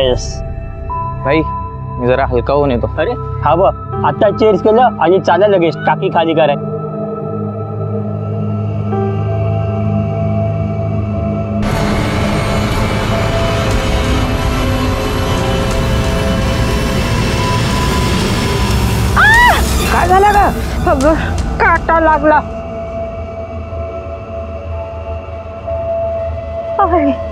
Chairs. भाई मी जरा हलका होऊन येतो. अरे हा बघ, आता चेअर्स केलं आणि चाला लगेच टाकी खाली कराय. काय झालं का? अगं काटा लागला. अरे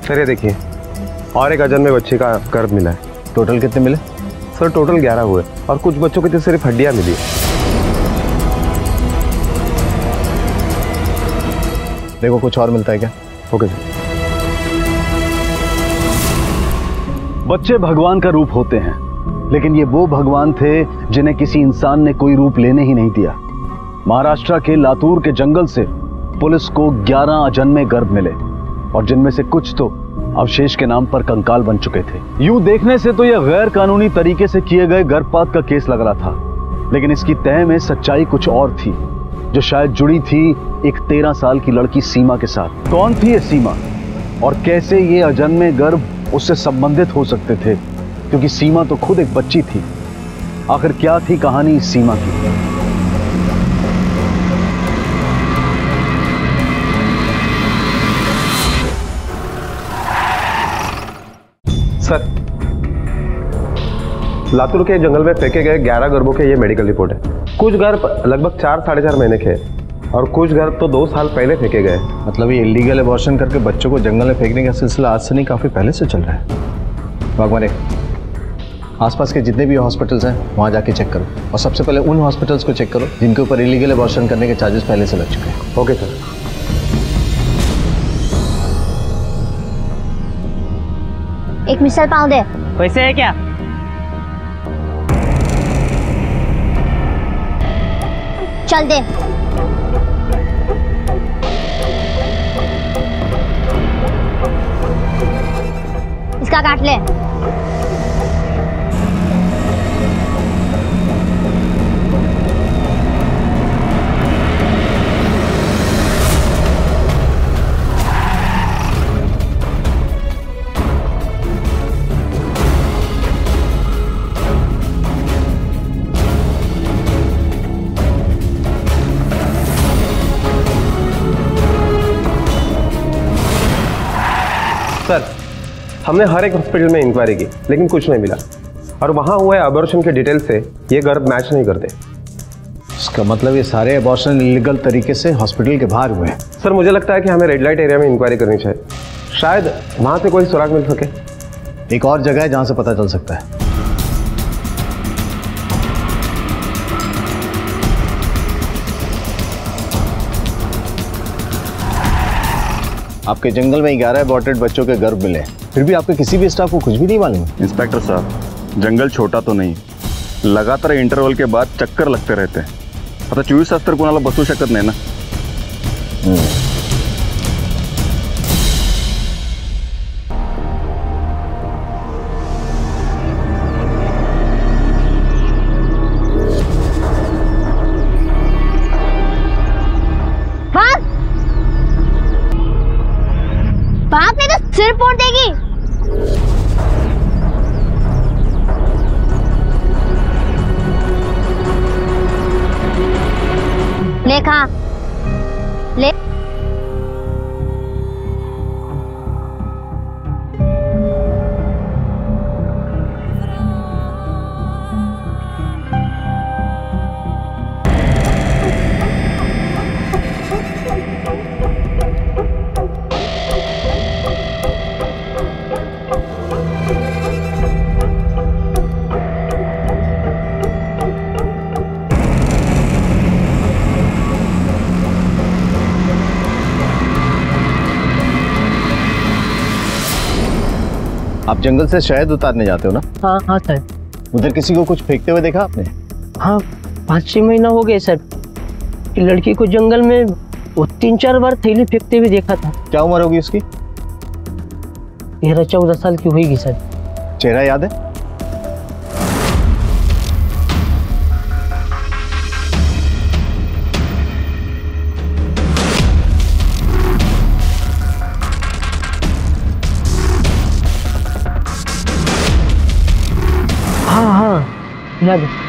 सर ये देखिए, और एक अजन्मे बच्चे का गर्भ मिला है. टोटल कितने मिले? सर टोटल 11 हुए और कुछ बच्चों की तो सिर्फ हड्डियां मिली. देखो कुछ और मिलता है क्या? Okay sir. बच्चे भगवान का रूप होते हैं, लेकिन ये वो भगवान थे जिन्हें किसी इंसान ने कोई रूप लेने ही नहीं दिया. महाराष्ट्र के लातूर के जंगल से पुलिस को 11 अजन्मे गर्भ मिले और जिनमें से कुछ तो अवशेष के नाम पर कंकाल बन चुके थे. यूं देखने से तो यह गैर कानूनी तरीके से किए गए गर्भपात का केस लग रहा था, लेकिन इसकी तह में सच्चाई कुछ और थी जो शायद जुड़ी थी एक 13 साल की लड़की सीमा के साथ. कौन थी ये सीमा और कैसे ये अजन्मे गर्भ उससे संबंधित हो सकते थे, क्योंकि सीमा तो खुद एक बच्ची थी. आखिर क्या थी कहानी इस सीमा की? सर लातूर के जंगल में फेंके गए 11 गर्भों के ये मेडिकल रिपोर्ट है. कुछ गर्भ लगभग 4-4.5 महीने के और कुछ गर्भ तो 2 साल पहले फेंके गए. मतलब ये इलीगल एबॉर्शन करके बच्चों को जंगल में फेंकने का सिलसिला आज से नहीं, काफी पहले से चल रहा है. भगवान, आसपास के जितने भी हॉस्पिटल्स हैं वहाँ जाके चेक करो, और सबसे पहले उन हॉस्पिटल्स को चेक करो जिनके ऊपर इलीगल एबॉर्शन करने के चार्जेस पहले से लग चुके हैं. Okay sir. एक मिसल पाव दे. पैसे है क्या? चल दे. इसका काट ले. सर हमने हर एक हॉस्पिटल में इंक्वायरी की लेकिन कुछ नहीं मिला, और वहाँ हुए अबॉर्शन के डिटेल से ये गर्भ मैच नहीं करते. इसका मतलब ये सारे अबॉर्शन इलीगल तरीके से हॉस्पिटल के बाहर हुए हैं. सर मुझे लगता है कि हमें रेड लाइट एरिया में इंक्वायरी करनी चाहिए, शायद वहाँ से कोई सुराग मिल सके. एक और जगह है जहाँ से पता चल सकता है. आपके जंगल में 11 अबॉर्टेड बच्चों के गर्भ मिले, फिर भी आपके किसी भी स्टाफ को कुछ भी नहीं मालूम? इंस्पेक्टर साहब, जंगल छोटा तो नहीं, लगातार इंटरवल के बाद चक्कर लगते रहते हैं. आता 24 तास तर कोणाला बसू शकत नाही ना. बाप ने तो सिर फोड़ देगी. ले खा ले. आप जंगल से शहद उतारने जाते हो ना? हाँ हाँ सर। उधर किसी को कुछ फेंकते हुए देखा आपने? हाँ 5-6 महीना हो गए सर। लड़की को जंगल में वो 3-4 बार थैली फेंकते हुए देखा था। क्या उम्र होगी उसकी? 13-14 साल की होगी सर। चेहरा याद है? हाँ हाँ याद है।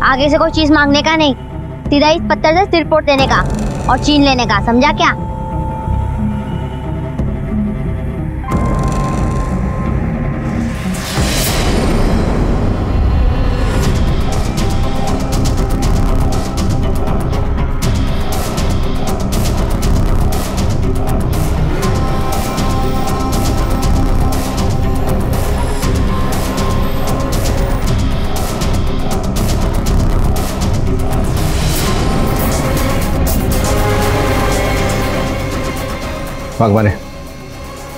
आगे से कोई चीज मांगने का नहीं, सीधा इस पत्थर से सिर फोड़ देने का और छीन लेने का, समझा क्या? भगवान है,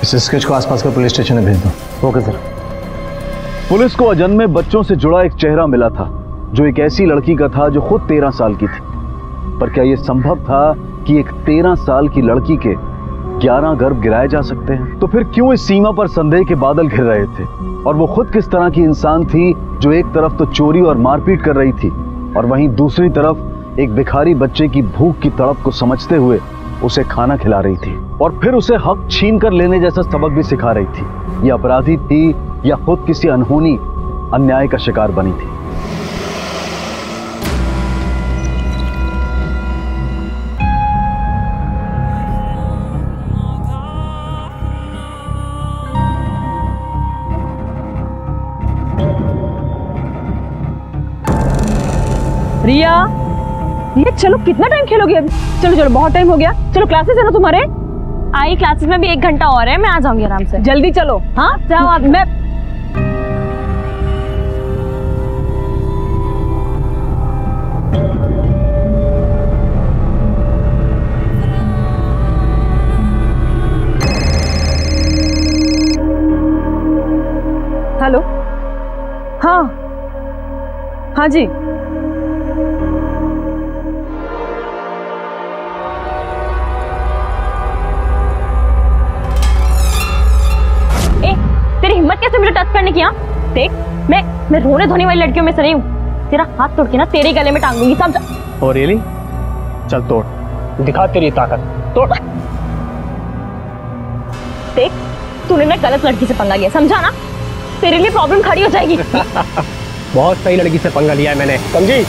इस स्केच को आसपास के पुलिस स्टेशन में भेज दो। Okay sir. पुलिस को अजन्मे बच्चों से जुड़ा एक चेहरा मिला था जो एक ऐसी लड़की का था जो खुद 13 साल की थी। पर क्या यह संभव था कि एक 13 साल की लड़की के 11 गर्भ गिराए जा सकते हैं? तो फिर क्यों इस सीमा पर संदेह के बादल घिर रहे थे? और वो खुद किस तरह की इंसान थी जो एक तरफ तो चोरी और मारपीट कर रही थी और वहीं दूसरी तरफ एक भिखारी बच्चे की भूख की तड़प को समझते हुए उसे खाना खिला रही थी और फिर उसे हक छीन कर लेने जैसा सबक भी सिखा रही थी? ये अपराधी थी या खुद किसी अनहोनी अन्याय का शिकार बनी थी? रिया, ये चलो, कितना टाइम खेलोगे अभी? चलो चलो, बहुत टाइम हो गया। चलो, क्लासेस है ना तुम्हारे? आई क्लासेस में भी 1 घंटा और है, मैं आ जाऊंगी आराम से। जल्दी चलो। हाँ जाओ आप। मैं हेलो। हाँ हाँ जी। तेरी हिम्मत कैसे मुझे टच करने की? हाँ देख, मैं रोने धोने वाली लड़कियों में से नहीं हूँ। तेरा हाथ तोड़ के ना तेरे गले में टांग दूंगी, समझा? Oh really? चल तोड़, दिखा तेरी ताकत, तोड़। देख, तूने ना गलत लड़की से पंगा लिया, समझा ना? तेरे लिए प्रॉब्लम खड़ी हो जाएगी। बहुत सही लड़की से पंगा लिया है मैंने, समझी?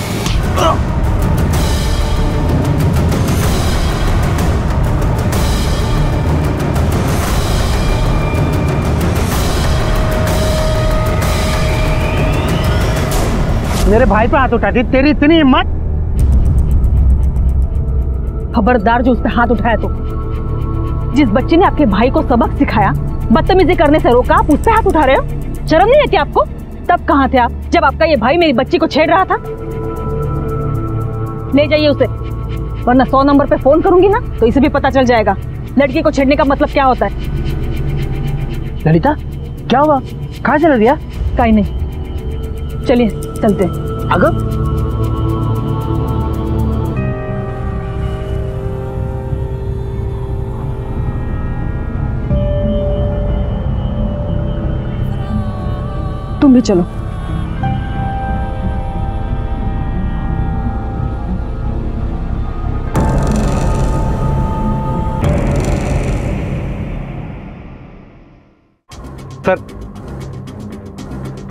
मेरे भाई पे हाथ उठाती, तेरी इतनी हिम्मत? खबरदार जो उस पे हाथ उठाया तो। जिस बच्चे ने आपके भाई को सबक सिखाया, बदतमीजी करने से रोका, आप उस पे हाथ उठा रहे हो? शर्म नहीं आती आपको? तब कहाँ थे आप जब आपका ये भाई मेरी बच्ची को छेड़ रहा था? ले जाइए उसे, वरना 100 नंबर पे फोन करूंगी ना तो इसे भी पता चल जाएगा लड़की को छेड़ने का मतलब क्या होता है। ललिता, क्या हुआ? कहाँ चला दिया? कहीं नहीं, चलिए चलते हैं। अगर तुम भी चलो। सर,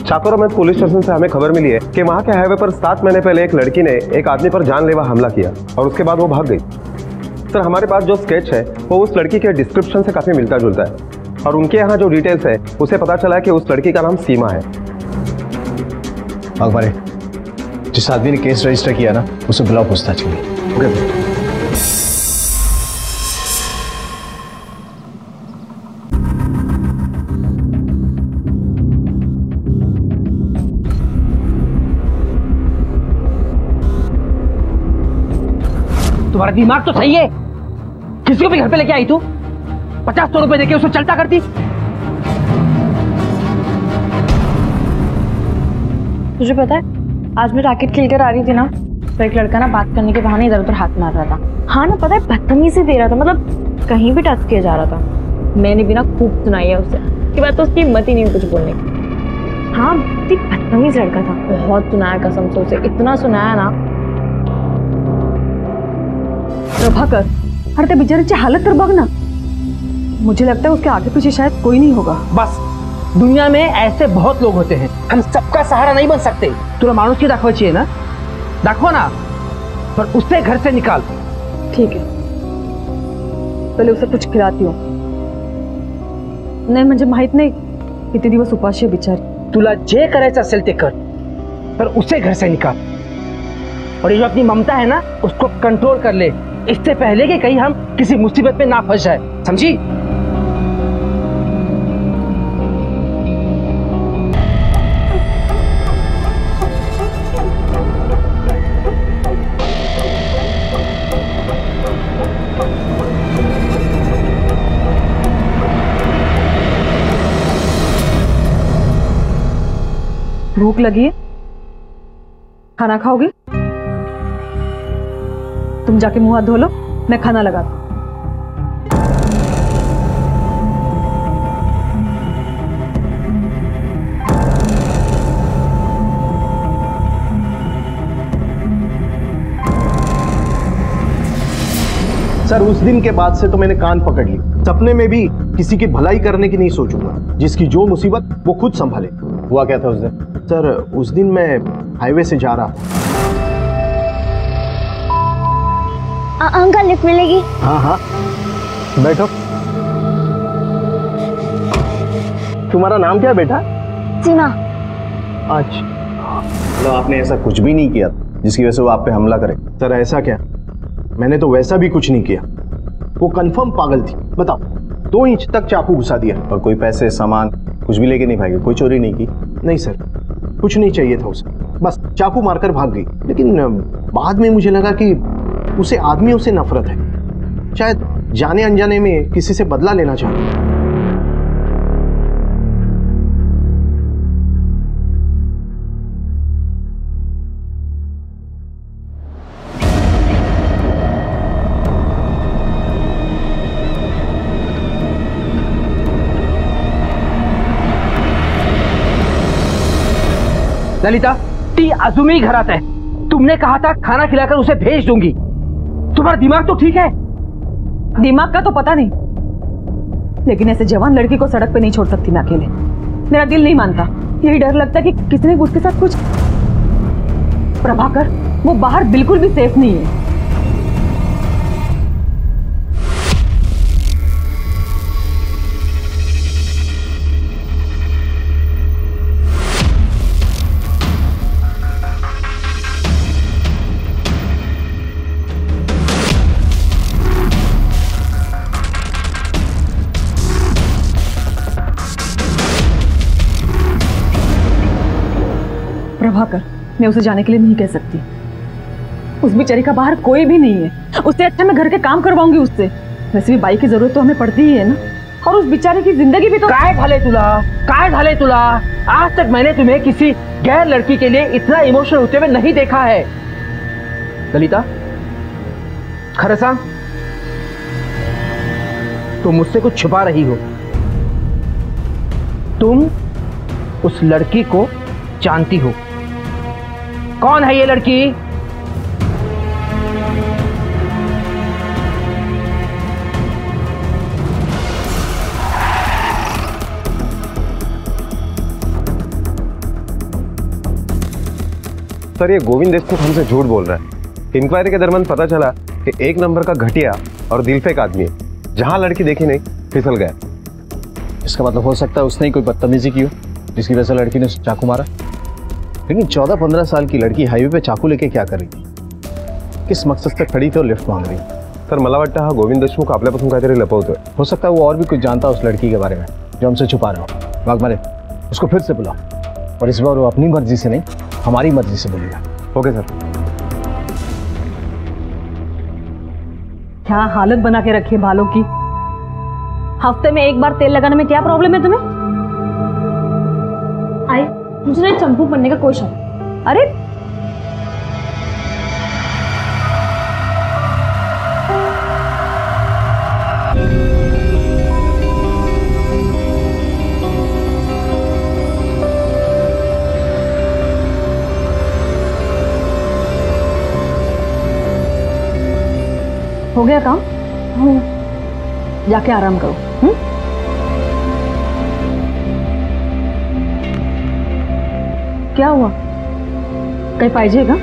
चाकोरा पुलिस स्टेशन से हमें खबर मिली है कि वहां के हाईवे पर 7 महीने पहले एक लड़की ने एक आदमी पर जानलेवा हमला किया और उसके बाद वो भाग गई। सर, हमारे पास जो स्केच है वो उस लड़की के डिस्क्रिप्शन से काफी मिलता जुलता है और उनके यहाँ जो डिटेल्स है उसे पता चला है कि उस लड़की का नाम सीमा है। अकबर, जिस आदमी ने केस रजिस्टर किया ना, उसे बुलाओ पूछताछ के लिए। ओके। तुम्हारा दिमाग तो सही है, किसी को भी घर पे लेके आई तू, 50-100 रुपए देके उसे चलता करती। तुझे पता है आज मैं रैकेट खेल कर आ रही थी ना, तो एक लड़का ना बात करने के बहाने इधर उधर हाथ मार रहा था। हाँ ना, पता है बदतमीजी दे रहा था, मतलब कहीं भी टच किया जा रहा था। मैंने भी ना खूब सुनाई है उसे, उसके बाद तो उसकी हिम्मत ही नहीं कुछ बोलने की। हाँ, बदतमीज लड़का था, बहुत सुनाया कसम से उसे, इतना सुनाया ना। प्रभाकर, अरे ते बिचारीची हालत तर बघ ना। मुझे लगता है उसके आगे पीछे शायद कोई नहीं होगा। बस, दुनिया में ऐसे बहुत लोग होते हैं, हम सबका सहारा नहीं बन सकते। तुला माणूस की दाखवायची आहे ना, दाखवा ना, पर उससे घर से निकाल। ठीक है, पहले उसे कुछ खिलाती हूँ। नाही म्हणजे माहित नाही किती दिवस उपाशी आहे बिचारी। तुला जे करायचं असेल ते कर, पर उसे घर से निकाल। और ये जो अपनी ममता है ना, उसको कंट्रोल कर ले, इससे पहले कि कहीं हम किसी मुसीबत में ना फंस जाए, समझी? भूख लगी है, खाना खाओगे? तुम जाके मुंह हाथ धो लो, मैं खाना लगाती हूँ। सर, उस दिन के बाद से तो मैंने कान पकड़ ली। सपने में भी किसी की भलाई करने की नहीं सोचूंगा, जिसकी जो मुसीबत वो खुद संभाले। हुआ क्या था उस दिन? सर, उस दिन मैं हाईवे से जा रहा था। अंकल लिफ्ट मिलेगी? हाँ हाँ, बैठो। तुम्हारा नाम क्या है बेटा? सीमा। अच्छा, मतलब आपने ऐसा कुछ भी नहीं किया जिसकी वजह से वो आप पे हमला करे? सर ऐसा क्या, मैंने तो वैसा भी कुछ नहीं किया। वो कंफर्म पागल थी। बताओ, 2 इंच तक चाकू घुसा दिया। और कोई पैसे सामान कुछ भी लेके नहीं भागी? कोई चोरी नहीं की? नहीं सर, कुछ नहीं चाहिए था उसे, बस चाकू मारकर भाग गई। लेकिन बाद में मुझे लगा कि उसे आदमियों से नफरत है, शायद जाने अनजाने में किसी से बदला लेना चाहती है। ललिता, ती अजूनही घरात है। तुमने कहा था खाना खिलाकर उसे भेज दूंगी। तुम्हारा दिमाग तो ठीक है? दिमाग का तो पता नहीं, लेकिन ऐसे जवान लड़की को सड़क पे नहीं छोड़ सकती मैं अकेले। मेरा दिल नहीं मानता, यही डर लगता कि किसी ने उसके साथ कुछ। प्रभाकर, वो बाहर बिल्कुल भी सेफ नहीं है। प्रभाकर, मैं उसे जाने के लिए नहीं कह सकती। उस बेचारी का बाहर कोई भी नहीं है। उससे अच्छा मैं घर के काम करवाऊंगी उससे। वैसे भी बाई की जरूरत तो हमें पड़ती ही है ना, और उस बेचारे की जिंदगी भी तो। काय झाले तुला? आज तक मैंने तुम्हें किसी गैर लड़की के लिए इतना इमोशनल होते हुए नहीं देखा है। ललिता, खरं सांग, तुम मुझसे कुछ छुपा रही हो। तुम उस लड़की को जानती हो? कौन है ये लड़की? सर, ये गोविंद देशमुख हमसे झूठ बोल रहा है। इंक्वायरी के दरमियान पता चला कि 1 नंबर का घटिया और दिलफेक आदमी है। जहां लड़की देखी नहीं, फिसल गया। इसका मतलब हो सकता है उसने ही कोई बदतमीजी की हो, जिसकी वजह से लड़की ने चाकू मारा। लेकिन 14-15 साल की लड़की हाईवे पे चाकू लेके क्या कर रही थी? किस मकसद से खड़ी थी और लिफ्ट मांग रही? सर, मला वाटतं हा गोविंद देशमुख आपल्यापासून काहीतरी लपवतोय। हो सकता है वो और भी कुछ जानता उस लड़की के बारे में जो हमसे छुपा रहा हो। वाघमारे, उसको फिर से बुलाओ, और इस बार वो अपनी मर्जी से नहीं, हमारी मर्जी से बोलेगा। Okay sir. क्या हालत बना के रखी है बालों की। हफ्ते में एक बार तेल लगाने में क्या प्रॉब्लम है तुम्हें? आई मुझे ना चंपू बनने का कोई शौक। अरे हो गया काम? जाके आराम करो। क्या हुआ? कहीं पाहिजेगा?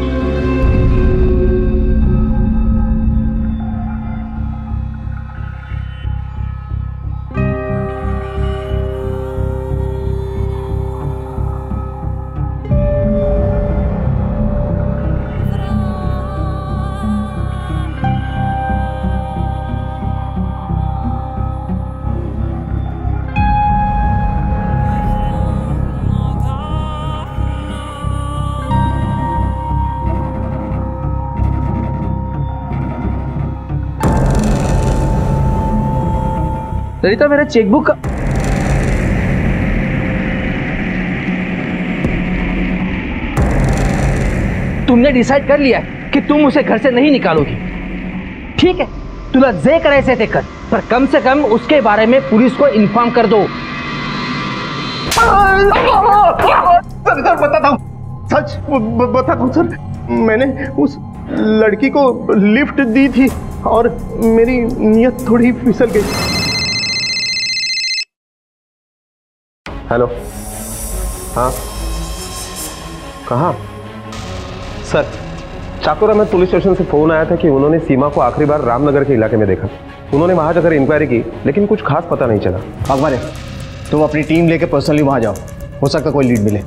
ललिता मेरा चेकबुक का तुमने डिसाइड कर लिया कि तुम उसे घर से नहीं निकालोगी। ठीक है, तुला जे करे से कर, पर कम से कम उसके बारे में पुलिस को इन्फॉर्म कर दो। सर बताता हूँ, सच बताता हूँ सर। मैंने उस लड़की को लिफ्ट दी थी और मेरी नीयत थोड़ी फिसल गई। हेलो, हाँ कहाँ? सर चाकुरा में पुलिस स्टेशन से फोन आया था कि उन्होंने सीमा को आखिरी बार रामनगर के इलाके में देखा। उन्होंने वहां जाकर इंक्वायरी की लेकिन कुछ खास पता नहीं चला। अकबर है, तुम अपनी टीम लेके पर्सनली वहां जाओ, हो सकता कोई लीड मिले।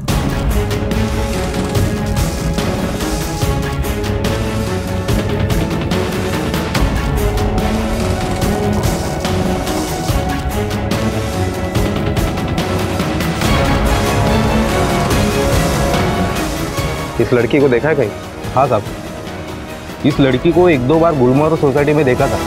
इस लड़की को देखा है कहीं? हाँ साहब, इस लड़की को एक दो बार गुलमोहर सोसाइटी में देखा था।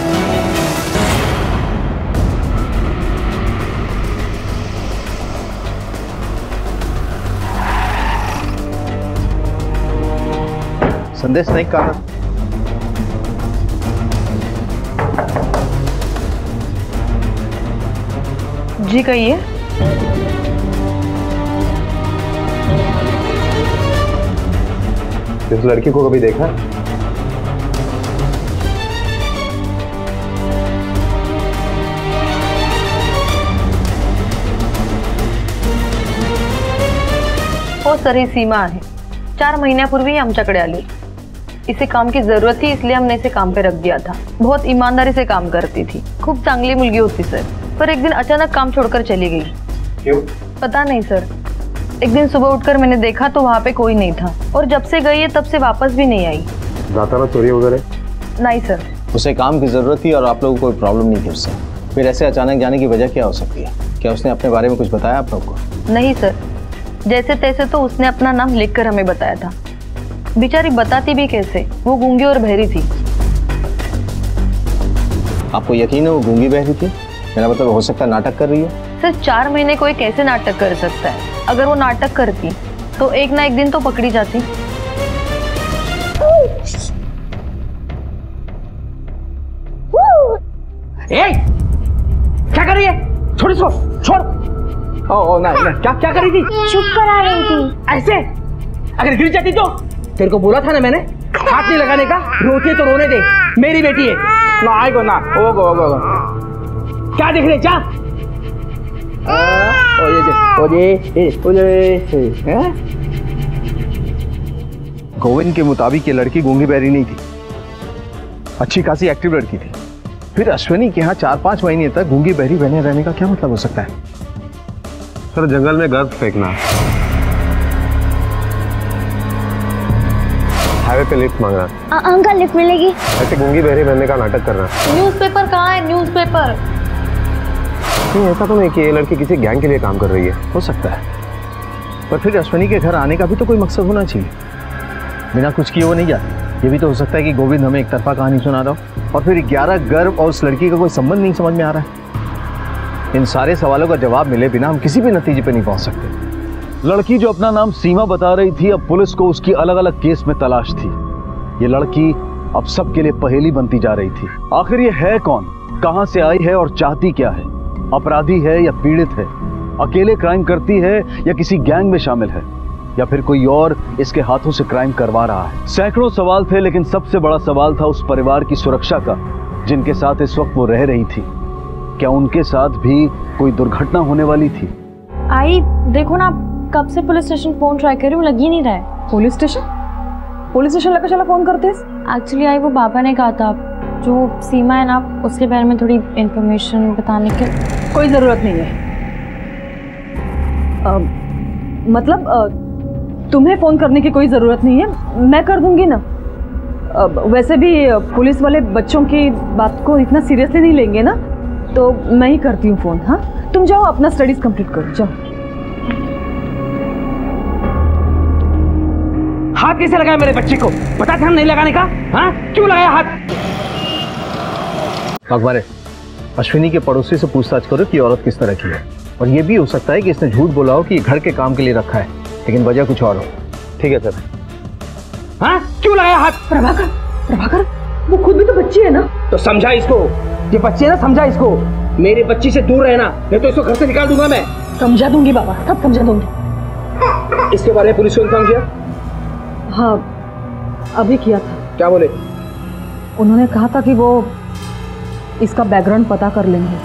संदेश नहीं कहा। जी कहिए। इस लड़की को कभी देखा? हो सर, ही सीमा आहे, 4 महिन्यापूर्वी आमच्याकडे आली। इसे काम की जरूरत थी, इसलिए हमने इसे काम पे रख दिया था। बहुत ईमानदारी से काम करती थी, खूब चांगली मुलगी होती सर, पर एक दिन अचानक काम छोड़कर चली गई। क्यों? पता नहीं सर। एक दिन सुबह उठकर मैंने देखा तो वहाँ पे कोई नहीं था, और जब से गई है तब से वापस भी नहीं आई। जाता ना चोरी वगैरह? नहीं सर। उसे काम की जरूरत थी और आप लोगों को कोई प्रॉब्लम नहीं थी उससे, फिर ऐसे अचानक जाने की वजह क्या हो सकती है? क्या उसने अपने बारे में कुछ बताया आप लोगों को? नहीं सर, जैसे तैसे तो उसने अपना नाम लिखकर हमें बताया था। बेचारी बताती भी कैसे, वो गूंगी और बहरी थी। आपको यकीन है वो गूंगी बहरी थी? मेरा मतलब हो सकता है नाटक कर रही है। सर 4 महीने कोई कैसे नाटक कर सकता है? अगर वो नाटक करती तो एक ना एक दिन तो पकड़ी जाती। क्या कर रही है? छोड़ इसको, छोड़। ओ ना, क्या क्या कर रही थी? चुप करा रही थी। ऐसे अगर गिर जाती तो? तेरे को बोला था ना मैंने, हाथ नहीं लगाने का। रोती है तो रोने दे, मेरी बेटी है ना। आएगो ना, ओगो। क्या देख रहे? जा। गोविंद के मुताबिक ये लड़की गूंगी बहरी नहीं थी, अच्छी खासी एक्टिव लड़की थी। फिर अश्विनी के यहाँ 4-5 महीने तक गूंगी बहरी बने रहने का क्या मतलब हो सकता है? सर जंगल में गर्द फेंकना, हाईवे पे लिफ्ट मांगना। अंकल लिफ्ट मिलेगी? ऐसे गूंगी बहरी बनने का नाटक करना। न्यूज़पेपर कहाँ है? न्यूज़पेपर? नहीं, ऐसा तो नहीं कि ये लड़की किसी गैंग के लिए काम कर रही है। हो सकता है, पर फिर अश्विनी के घर आने का भी तो कोई मकसद होना चाहिए। बिना कुछ किए वो नहीं जाती। ये भी तो हो सकता है कि गोविंद हमें एक तरफा कहानी सुना रहा हो, और फिर 11 गर्भ और उस लड़की का कोई संबंध नहीं समझ में आ रहा है। इन सारे सवालों का जवाब मिले बिना हम किसी भी नतीजे पे नहीं पहुंच सकते। लड़की जो अपना नाम सीमा बता रही थी, अब पुलिस को उसकी अलग अलग केस में तलाश थी। ये लड़की अब सबके लिए पहेली बनती जा रही थी। आखिर ये है कौन, कहां से आई है और चाहती क्या है? अपराधी है या पीड़ित है? अकेले क्राइम करती है या किसी गैंग में शामिल है, या फिर कोई और इसके हाथों से क्राइम करवा रहा है? सैकड़ों सवाल थे, लेकिन सबसे बड़ा सवाल था उस परिवार की सुरक्षा का जिनके साथ इस वक्त वो रह रही थी। क्या उनके साथ भी कोई दुर्घटना होने वाली थी? आई देखो ना, कब से पुलिस स्टेशन फोन ट्राई कर रही हूँ, लग ही नहीं रहा है। पुलिस स्टेशन लगा चला फोन करते। एक्चुअली आई वो पापा ने कहा था जो सीमा है ना, उसके बारे में थोड़ी इंफॉर्मेशन बताने की। कोई जरूरत नहीं है। तुम्हें फोन करने की कोई जरूरत नहीं है, मैं कर दूंगी ना। वैसे भी पुलिस वाले बच्चों की बात को इतना सीरियसली नहीं लेंगे ना, तो मैं ही करती हूँ फोन। हाँ, तुम जाओ अपना स्टडीज कंप्लीट करो, जाओ। हाथ कैसे लगाया मेरे बच्चे को? पता था हम नहीं लगाने का? हाँ, क्यों लगाया हाथ? अखबार अश्विनी के पड़ोसी से पूछताछ करो कि औरत किस तरह की है, और ये भी हो सकता है कि इसने झूठ बोला हो कि घर के काम के लिए रखा है, लेकिन वजह कुछ और हो। ठीक है सर। हाँ, क्यों लगाया हाथ? प्रभाकर, वो खुद भी तो बच्ची है ना। तो समझा इसको, ये बच्ची है ना, समझा इसको। मेरे बच्ची से दूर रहना, नहीं तो इसको घर से निकाल दूंगा मैं। समझा दूंगी बाबा, सब समझा दूंगी। इसके बारे में पुलिस को इन्फॉर्म किया? हाँ, अभी किया था। क्या बोले? उन्होंने कहा था कि वो इसका बैकग्राउंड पता कर लेंगे।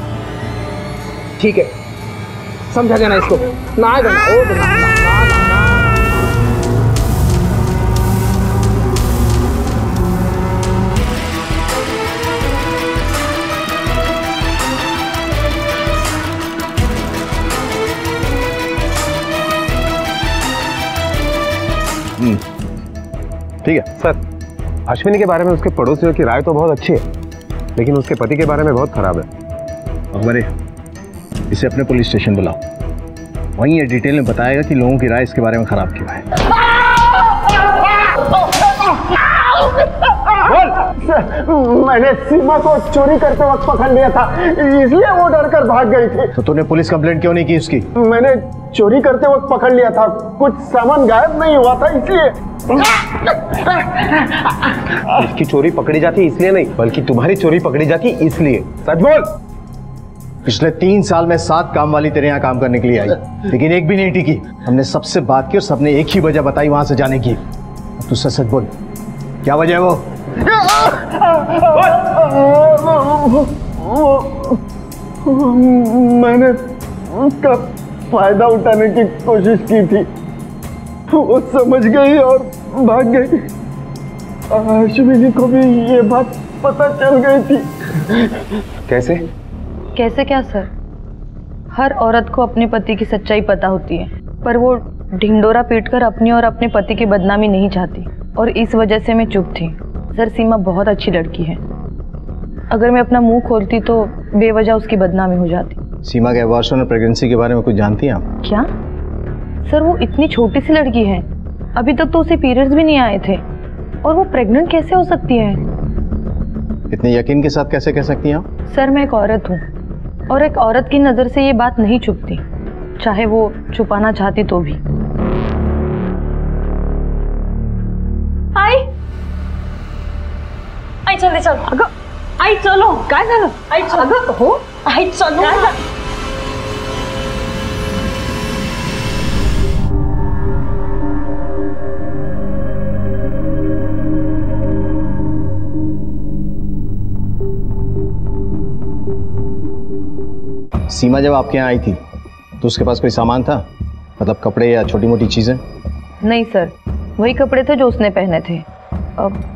ठीक है, समझा देना इसको। ना आएगा ना, ओ ना, ना, ना, ना, ना। ठीक है सर। अश्विनी के बारे में उसके पड़ोसियों की राय तो बहुत अच्छी है, लेकिन उसके पति के बारे में बहुत खराब है। अखबार इसे अपने पुलिस स्टेशन बुलाओ, वहीं ये डिटेल में बताएगा कि लोगों की राय इसके बारे में खराब क्यों है। मैंने सीमा को चोरी करते वक्त पकड़ लिया था, इसलिए वो डर कर भाग गई थी। तो तूने पुलिस कंप्लेंट क्यों नहीं की उसकी? मैंने चोरी करते वक्त पकड़ लिया था, कुछ सामान गायब नहीं हुआ था इसलिए। इसकी चोरी पकड़ी जाती इसलिए नहीं, बल्कि तुम्हारी चोरी पकड़ी जाती इसलिए। सच बोल। पिछले 3 साल में 7 काम वाली तेरे यहाँ काम करने के लिए आई, लेकिन एक भी नहीं टिकी। हमने सबसे बात की और सबने एक ही वजह बताई वहां से जाने की। तू सच बोल, क्या वजह है वो? मैंने उसका फायदा उठाने की कोशिश की थी, वो समझ गई और भाग गई। अश्विनी को भी ये बात पता चल गई थी। कैसे? कैसे क्या सर? हर औरत को अपने पति की सच्चाई पता होती है, पर वो ढिंडोरा पीटकर अपनी और अपने पति की बदनामी नहीं चाहती, और इस वजह से मैं चुप थी। सर, सीमा बहुत अच्छी लड़की है, अगर मैं अपना मुंह खोलती तो बेवजह उसकी बदनामी हो जाती। सीमा के अबॉर्शन और प्रेगनेंसी के बारे में कुछ जानती हैं आप? क्या सर, वो इतनी छोटी सी लड़की है, अभी तक तो उसे पीरियड्स भी नहीं आए थे, और वो प्रेग्नेंट कैसे हो सकती है? इतने यकीन के साथ कैसे कह सकती हैं आप? सर, मैं एक औरत हूँ, और एक औरत की नज़र से ये बात नहीं छुपती, चाहे वो छुपाना चाहती तो भी। आई जल्दी चलो। अगं आई चलो, काय झालं? आई चलो हो, आई चलो। सीमा जब आपके यहाँ आई थी तो उसके पास कोई सामान था, मतलब कपड़े या छोटी मोटी चीजें? नहीं सर, वही कपड़े थे जो उसने पहने थे।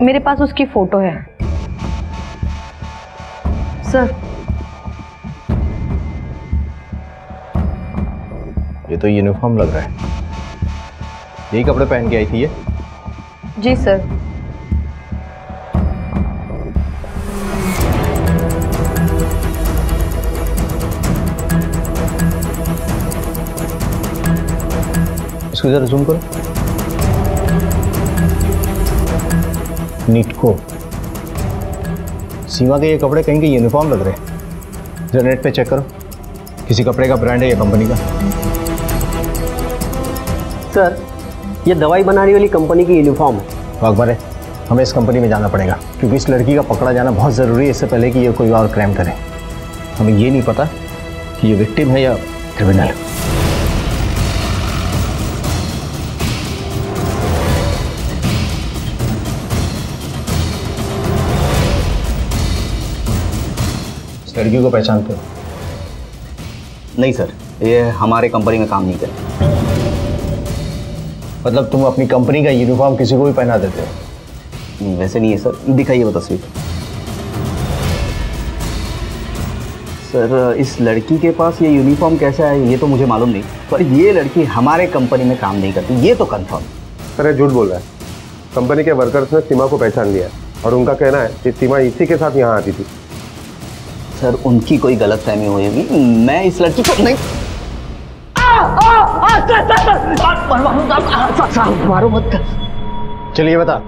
मेरे पास उसकी फोटो है सर। ये तो यूनिफॉर्म लग रहा है, यही कपड़े पहन के आई थी ये? जी सर। इसको जरा जूम करो। नीटको। सीमा के ये कपड़े कहीं के यूनिफॉर्म लग रहे हैं। जरा नेट पे चेक करो, किसी कपड़े का ब्रांड है या कंपनी का। सर, ये दवाई बनाने वाली कंपनी की यूनिफॉर्म है। अकबर है, हमें इस कंपनी में जाना पड़ेगा क्योंकि इस लड़की का पकड़ा जाना बहुत ज़रूरी है, इससे पहले कि ये कोई और क्राइम करे। हमें ये नहीं पता कि ये विक्टिम है या क्रिमिनल। इस लड़की को पहचानते हो? नहीं सर, ये हमारे कंपनी में काम नहीं करती। मतलब तुम अपनी कंपनी का यूनिफॉर्म किसी को भी पहना देते हो? नहीं, वैसे नहीं है सर। दिखाइए वो तस्वीर। सर, इस लड़की के पास ये यूनिफॉर्म कैसे आया ये तो मुझे मालूम नहीं, पर ये लड़की हमारे कंपनी में काम नहीं करती, ये तो कंफर्म। सर, झूठ बोल रहा है। कंपनी के वर्कर्स ने सीमा को पहचान लिया और उनका कहना है कि सीमा इसी के साथ यहाँ आती थी। सर, उनकी कोई गलतफहमी हुई होगी। मैं इस लड़की को नहीं। मारो मत। चलिए बता,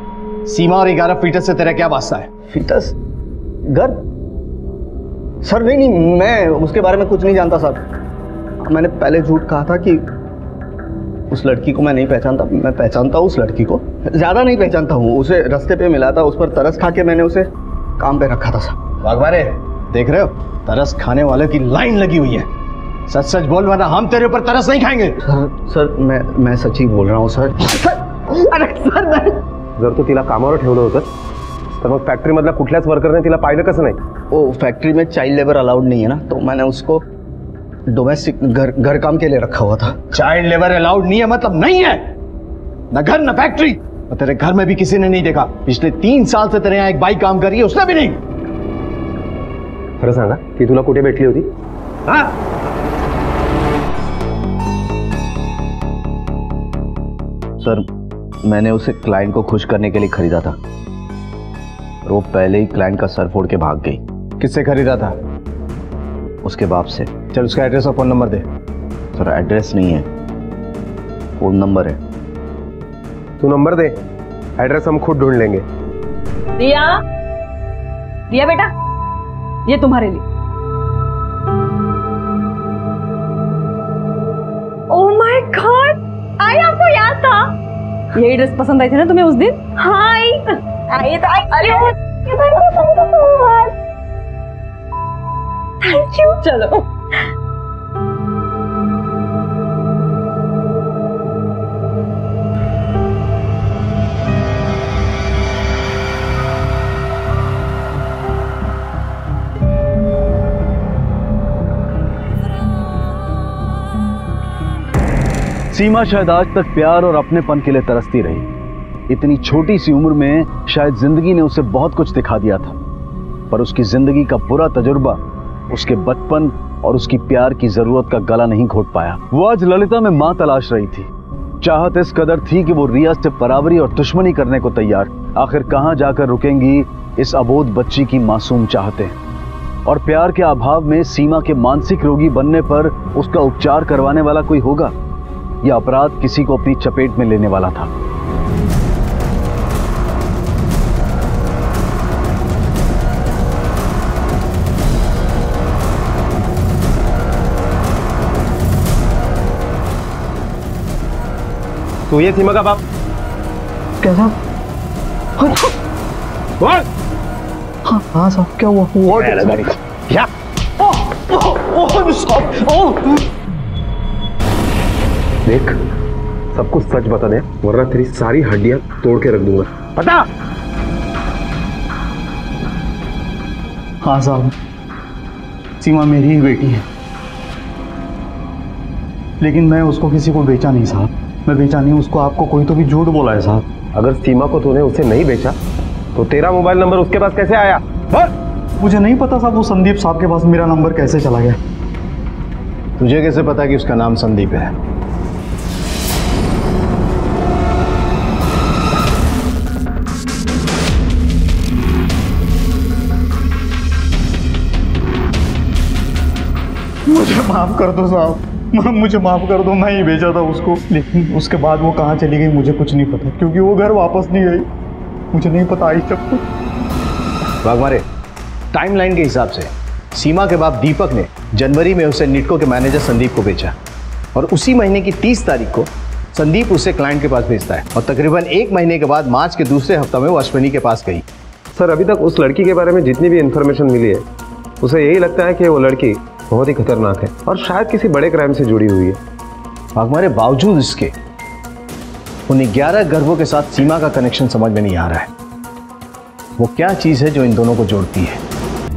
सीमा और 11 फीटस से तेरा क्या वास्ता है? फीटस? घर? सर नहीं, मैं उसके बारे में कुछ नहीं जानता सर। मैंने पहले झूठ कहा था कि उस लड़की को मैं नहीं पहचानता। मैं पहचानता हूँ उस लड़की को, ज़्यादा नहीं पहचानता हूँ। उसे रास्ते पे मिला था, उस पर तरस खा के मैंने उसे काम पे रखा था सर। वाघमारे, देख रहे हो, तरस खाने वाले की लाइन लगी हुई है। सच सच बोल, वरना हम तेरे ऊपर तरस नहीं खाएंगे। सर मैं सच ही बोल रहा हूँ सर। अरे सर, जर तू तिला कामावर ठेवलं होतं तर मग फॅक्टरी मधल्या कुठल्याच वर्करने तिला पाहिलं कसं नाही? वो फैक्ट्री में चाइल्ड लेबर अलाउड नहीं है ना, तो मैंने उसको डोमेस्टिक घर काम के लिए रखा हुआ था। चाइल्ड लेबर अलाउड नहीं है मतलब नहीं है, न घर न फैक्ट्री। और तेरे घर में भी किसी ने नहीं देखा। पिछले 3 साल से तेरे यहाँ एक बाई काम कर रही है, उसने भी नहीं। खरं सांगा की तुला कुठे भेटली होती? हाँ, सर, मैंने उसे क्लाइंट को खुश करने के लिए खरीदा था और वो पहले ही क्लाइंट का सर फोड़ के भाग गई। किससे खरीदा था? उसके बाप से। चल उसका एड्रेस और फोन नंबर दे। सर, एड्रेस नहीं है, फोन नंबर है। तू नंबर दे, एड्रेस हम खुद ढूंढ लेंगे। रिया, रिया बेटा, ये तुम्हारे लिए। ओह माय गॉड, आई आपको याद था? यही ड्रेस पसंद आई थी ना तुम्हें उस दिन? हाय, थैंक यू। चलो। सीमा शायद आज तक प्यार और अपनेपन के लिए तरसती रही। इतनी छोटी सी उम्र में शायद जिंदगी ने उसे बहुत कुछ दिखा दिया था, पर उसकी जिंदगी का पूरा तजुर्बा उसके बचपन और उसकी प्यार की जरूरत का गला नहीं घोट पाया। वो आज ललिता में मां तलाश रही थी। चाहत इस कदर थी कि वो रिया से बराबरी और दुश्मनी करने को तैयार। आखिर कहां जाकर रुकेंगी इस अबोध बच्ची की मासूम चाहतें? और प्यार के अभाव में सीमा के मानसिक रोगी बनने पर उसका उपचार करवाने वाला कोई होगा, यह अपराध किसी को अपनी चपेट में लेने वाला था। तो ये सीमा का बाप? क्या साहब? हाँ साहब, क्या हुआ? क्या? देख, सब कुछ सच बता दे वरना तेरी सारी हड्डियां तोड़ के रख दूंगा। बता। हाँ साहब, सीमा मेरी ही बेटी है, लेकिन मैं उसको किसी को बेचा नहीं साहब। मैं बेचा नहीं उसको। आपको कोई तो भी झूठ बोला है साहब। अगर सीमा को तूने उसे नहीं बेचा तो तेरा मोबाइल नंबर उसके पास कैसे आया? मुझे नहीं पता साहब, वो संदीप साहब के पास मेरा नंबर कैसे चला गया। तुझे कैसे पता कि उसका नाम संदीप है? मुझे माफ कर दो साहब, मुझे माफ कर दो। मैं ही भेजा था उसको, लेकिन उसके बाद वो कहाँ चली गई मुझे कुछ नहीं पता, क्योंकि वो घर वापस नहीं आई। मुझे नहीं पता आई सब कुछ। वाघमारे, टाइमलाइन के हिसाब से सीमा के बाप दीपक ने जनवरी में उसे निटको के मैनेजर संदीप को बेचा और उसी महीने की 30 तारीख को संदीप उसे क्लाइंट के पास भेजता है और तकरीबन 1 महीने के बाद मार्च के दूसरे हफ्ते में वो अश्विनी के पास गई। सर अभी तक उस लड़की के बारे में जितनी भी इंफॉर्मेशन मिली है उसे यही लगता है कि वो लड़की बहुत ही खतरनाक है और शायद किसी बड़े क्राइम से जुड़ी हुई है। हमारे बावजूद इसके उन 11 गर्भों के साथ सीमा का कनेक्शन समझ में नहीं आ रहा है। वो क्या चीज है जो इन दोनों को जोड़ती है?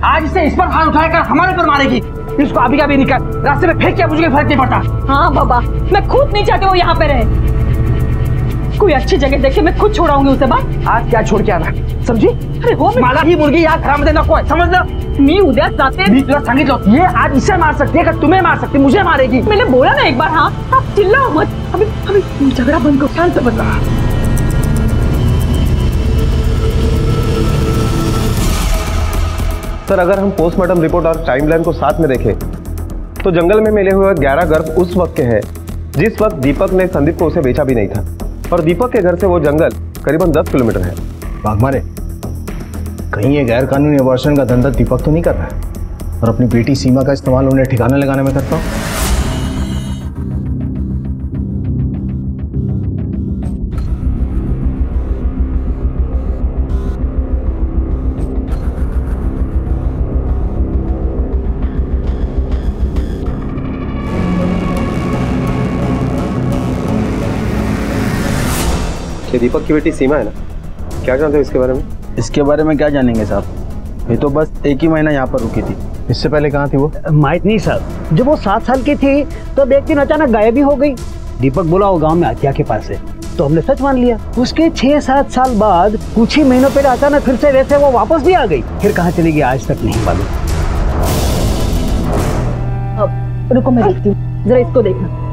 आज इसे इस पर हाथ उठाकर हमारे पर मारेगी। इसको अभी का भी निकल, रास्ते में फेंक के मुझे फर्क नहीं पड़ता। हाँ बाबा, मैं खुद नहीं चाहती वो यहाँ पे रहे। कोई अच्छी जगह देख के मैं खुद छोड़ाऊंगी उसे। बात आज क्या छोड़ के आना, समझी? अरे हो मला ही मुर्गी याद खराब देना कोई, समझ लो। मी उद्या जाते मी तुला सांगितलं, ये आज इसे मार सकती है, तुम्हें मार सकती, मुझे मारेगी। मैंने बोला ना एक बार। हाँ आप चिल्लाओ मत, अभी झगड़ा बंद करो, शांत बन रहा। सर अगर हम पोस्टमार्टम रिपोर्ट और टाइमलाइन को साथ में देखें तो जंगल में मिले हुए 11 गर्भ उस वक्त के हैं जिस वक्त दीपक ने संदीप को उसे बेचा भी नहीं था और दीपक के घर से वो जंगल करीबन 10 किलोमीटर है। वाघमारे, कहीं ये गैर कानूनी अबॉर्शन का धंधा दीपक तो नहीं कर रहा है और अपनी बेटी सीमा का इस्तेमाल उन्हें ठिकाने लगाने में करता हो? ये दीपक की बेटी सीमा है ना, क्या जानते हो इसके बारे में? इसके बारे में क्या जानेंगे साहब, ये तो बस 1 ही महीना यहाँ पर रुकी थी। इससे पहले कहाँ थी वो? माहित नहीं साहब, जब वो 7 साल की थी तो एक दिन अचानक गायब ही हो गई। दीपक बोला वो गांव में हत्या के पास है, तो हमने सच मान लिया। उसके 6-7 साल बाद कुछ ही महीनों पहले अचानक फिर से वैसे वो वापस भी आ गई। फिर कहाँ चली गई आज तक नहीं मालूम। अब रुको मैं देखती हूँ, जरा इसको देखना।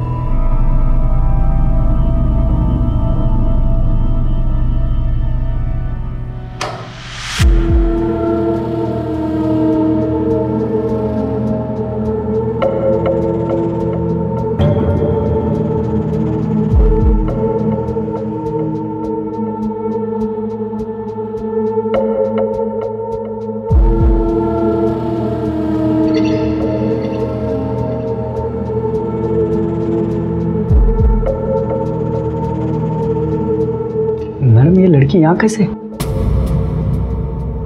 मैडम ये लड़की यहाँ कैसे?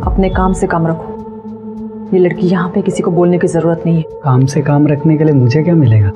अपने काम से काम रखो। ये लड़की यहाँ पे किसी को बोलने की जरूरत नहीं है। काम से काम रखने के लिए मुझे क्या मिलेगा?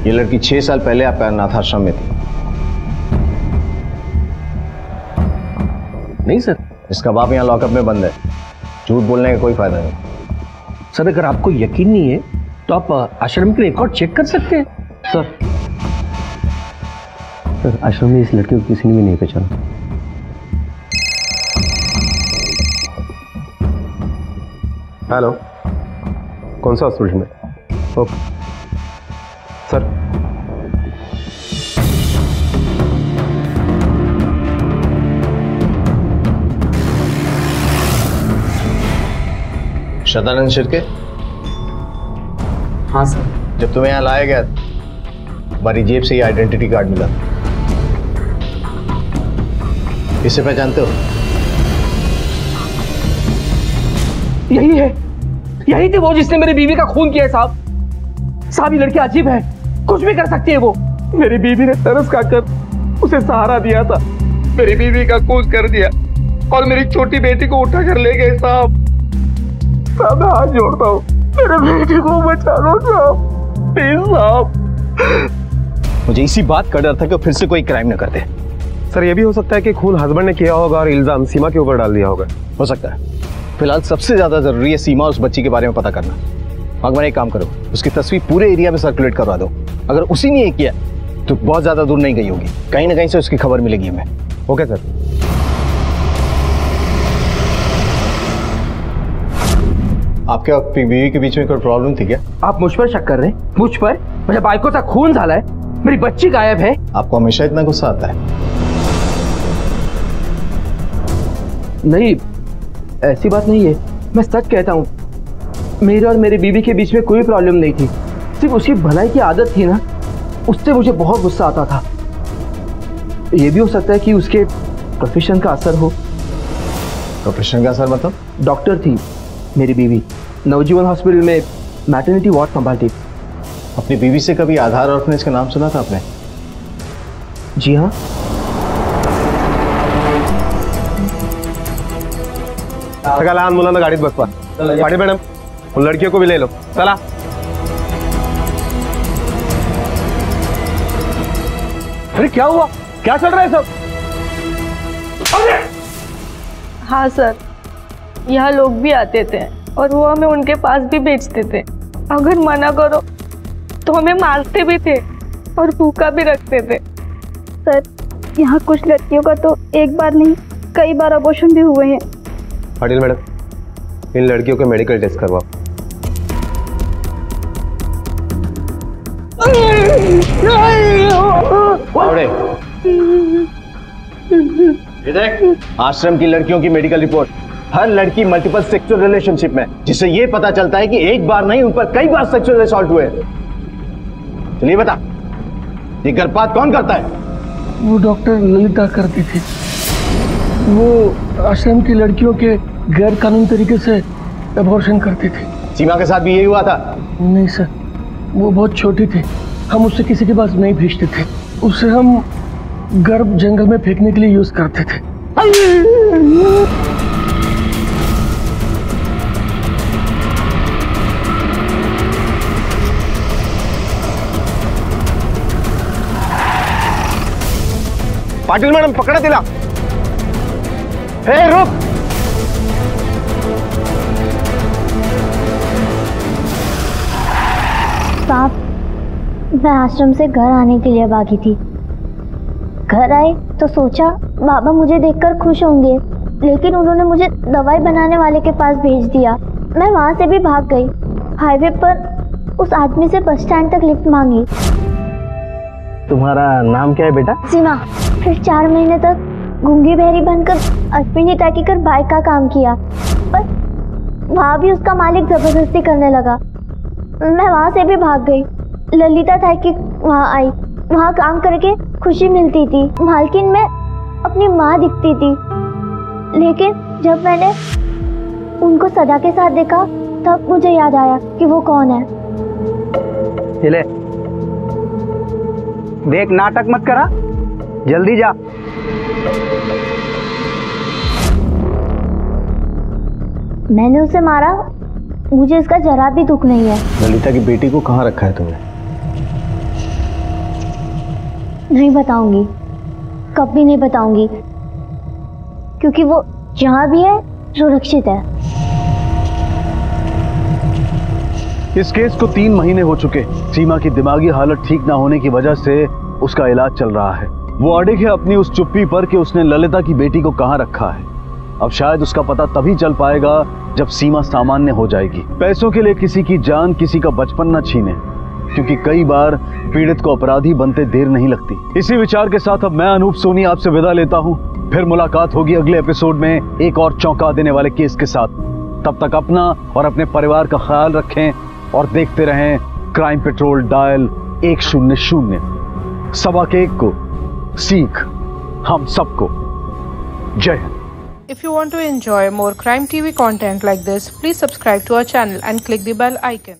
ये लड़की 6 साल पहले आपका अनाथ आश्रम में थी। नहीं सर, इसका बाप यहाँ लॉकअप में बंद है। झूठ बोलने का कोई फायदा नहीं। सर अगर आपको यकीन नहीं है तो आप आश्रम के रिकॉर्ड चेक कर सकते हैं। सर आश्रम में इस लड़के को किसी ने भी नहीं पहचाना। हेलो, कौन सा हॉस्पिटल में? Okay sir. शतानंद शिर्के? हाँ सर। जब तुम्हें यहाँ लाया गया हमारी जेब से ये आइडेंटिटी कार्ड मिला। इसे पहचानते हो? यही थी वो जिसने मेरी बीवी का खून किया है साहब। साहब ये लड़की अजीब है, कुछ भी कर सकती है वो। मेरी बीवी ने तरस खाकर उसे सहारा दिया था, मेरी बीवी का खून कर दिया और मेरी छोटी बेटी को उठा कर ले गए साहब। साहब मैं हाथ जोड़ता हूँ, मेरे बेटी को बचा लो साहब, प्लीज साहब। मुझे इसी बात का डर था कि फिर से कोई क्राइम न करते। सर ये भी हो सकता है कि खून हस्बैंड ने किया होगा और इल्जाम सीमा के ऊपर डाल दिया होगा। हो सकता है। फिलहाल सबसे ज्यादा जरूरी है सीमा उस बच्ची के बारे में पता करना। भगवान एक काम करो, उसकी तस्वीर पूरे एरिया में सर्कुलेट करवा दो। अगर उसी ने ये किया तो बहुत ज्यादा दूर नहीं गई होगी, कहीं ना कहीं से उसकी खबर मिलेगी हमें। Okay sir. आपके और बीवी के बीच में कोई प्रॉब्लम थी क्या? आप मुझ पर शक कर रहे हैं? मुझ पर? मेरे बाइकोचा खून झाला है, मेरी बच्ची गायब है। आपको हमेशा इतना गुस्सा आता है? नहीं, ऐसी बात नहीं है, मैं सच कहता हूँ। मेरे और मेरी बीवी के बीच में कोई प्रॉब्लम नहीं थी, सिर्फ उसकी भलाई की आदत थी ना, उससे मुझे बहुत गुस्सा आता था। ये भी हो सकता है कि उसके प्रोफेशन का असर हो। प्रोफेशन का असर मतलब? डॉक्टर थी मेरी बीवी, नवजीवन हॉस्पिटल में मैटरनिटी वार्ड संभालती। अपनी बीवी से कभी आधार ऑर्फनेज का नाम सुना था आपने? जी हाँ। सगळ्या लहान मुलांना गाडीत बसवा। पाटील मॅडम, उन लड़कियों को भी ले लो, चला। अरे क्या हुआ, क्या चल रहा है सब? हाँ सर, यहाँ लोग भी आते थे और वो हमें उनके पास भी भेजते थे। अगर मना करो तो हमें मारते भी थे और भूखा भी रखते थे। सर, यहाँ कुछ लड़कियों का तो एक बार नहीं कई बार अबॉर्शन भी हुए हैं। पाटिल मैडम, इन लड़कियों के मेडिकल टेस्ट करवाओ। आश्रम की लड़कियों की मेडिकल रिपोर्ट। हर लड़की मल्टीपल सेक्सुअल रिलेशनशिप में, जिससे ये पता चलता है कि एक बार नहीं उन पर कई बार सेक्सुअल असॉल्ट हुए। चलिए बता, ये गर्भपात कौन करता है? वो डॉक्टर ललिता करती थी। वो आश्रम की लड़कियों के गैर कानूनी तरीके से अबॉर्शन करती थी। सीमा के साथ भी यही हुआ था? नहीं सर, वो बहुत छोटी थी, हम उससे किसी के पास नहीं भेजते थे। उसे हम गर्भ जंगल में फेंकने के लिए यूज करते थे। पाटिल मैडम, पकड़ा तिला। हे रुक। साहब, मैं आश्रम से घर आने के लिए भागी थी। घर आए तो सोचा बाबा मुझे देखकर खुश होंगे, लेकिन उन्होंने मुझे दवाई बनाने वाले के पास भेज दिया। मैं वहां से भी भाग गई। हाईवे पर उस आदमी से बस स्टैंड तक लिफ्ट मांगी। तुम्हारा नाम क्या है बेटा? सीमा। फिर 4 महीने तक गूंगी बहरी बनकर अश्विनी टैकी कर बाइक का काम किया, पर वहाँ भी उसका मालिक जबरदस्ती करने लगा। मैं वहाँ से भी भाग गई। ललिता टैकी वहाँ आई, वहाँ काम करके खुशी मिलती थी। मालकिन में अपनी माँ दिखती थी, लेकिन जब मैंने उनको सदा के साथ देखा तब मुझे याद आया कि वो कौन है। चले देख, नाटक मत करा, जल्दी जा। मैंने उसे मारा, मुझे इसका जरा भी दुख नहीं है। ललिता की बेटी को कहाँ रखा है तुमने? नहीं बताऊंगी, कभी नहीं बताऊंगी, क्योंकि वो जहां भी है सुरक्षित है। इस केस को 3 महीने हो चुके। सीमा की दिमागी हालत ठीक ना होने की वजह से उसका इलाज चल रहा है। वो अड़िग है अपनी उस चुप्पी पर कि उसने ललिता की बेटी को कहाँ रखा है। अब शायद उसका पता तभी चल पाएगा जब सीमा सामान्य हो जाएगी। पैसों के लिए किसी की जान, किसी का बचपन न छीने, क्योंकि कई बार पीड़ित को अपराधी बनते देर नहीं लगती। इसी विचार के साथ अब मैं अनूप सोनी आपसे विदा लेता हूँ। फिर मुलाकात होगी अगले एपिसोड में एक और चौंका देने वाले केस के साथ। तब तक अपना और अपने परिवार का ख्याल रखें और देखते रहें क्राइम पेट्रोल डायल 100। 1:15 को सीख हम सबको। जय Hind. If you want to enjoy more Crime TV content like this, please subscribe to our channel and click the bell icon.